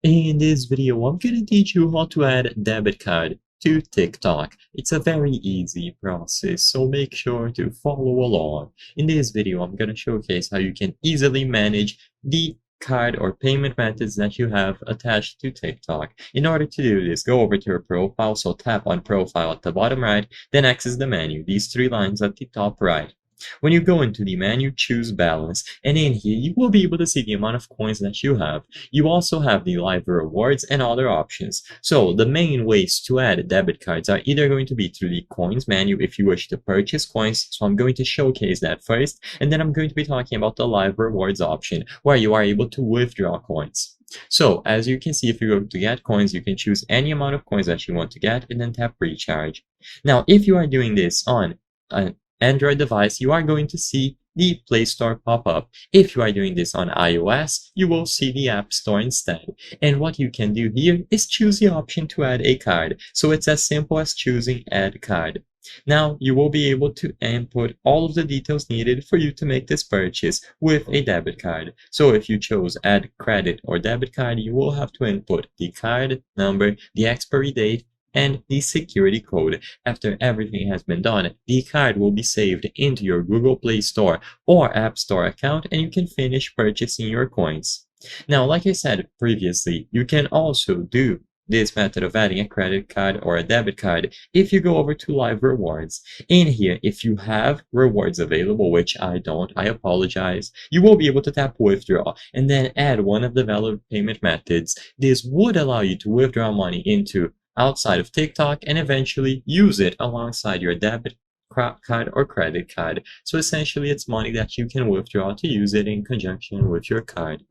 In this video, I'm gonna teach you how to add a debit card to TikTok. It's a very easy process, so make sure to follow along. In this video, I'm gonna showcase how you can easily manage the card or payment methods that you have attached to TikTok. In order to do this, go over to your profile, so tap on profile at the bottom right, then access the menu, these three lines at the top right. When you go into the menu, choose balance, and in here you will be able to see the amount of coins that you have. You also have the live rewards and other options. So the main ways to add debit cards are either going to be through the coins menu if you wish to purchase coins. So I'm going to showcase that first, and then I'm going to be talking about the live rewards option where you are able to withdraw coins. So as you can see, if you go to get coins, you can choose any amount of coins that you want to get and then tap recharge. Now, if you are doing this on an Android device, you are going to see the Play Store pop up. If you are doing this on iOS, you will see the App Store instead. And what you can do here is choose the option to add a card. So it's as simple as choosing Add Card. Now you will be able to input all of the details needed for you to make this purchase with a debit card. So if you chose Add Credit or Debit Card, you will have to input the card number, the expiry date, and the security code. After everything has been done, the card will be saved into your Google Play Store or App Store account, and you can finish purchasing your coins. Now, like I said previously, you can also do this method of adding a credit card or a debit card if you go over to live rewards. In here, if you have rewards available, which I don't, I apologize, you will be able to tap withdraw and then add one of the valid payment methods. This would allow you to withdraw money into outside of TikTok and eventually use it alongside your debit card or credit card. So essentially it's money that you can withdraw to use it in conjunction with your card.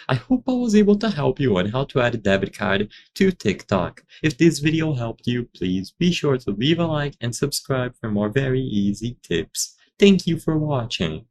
I hope I was able to help you on how to add a debit card to TikTok. If this video helped you, please be sure to leave a like and subscribe for more very easy tips. Thank you for watching.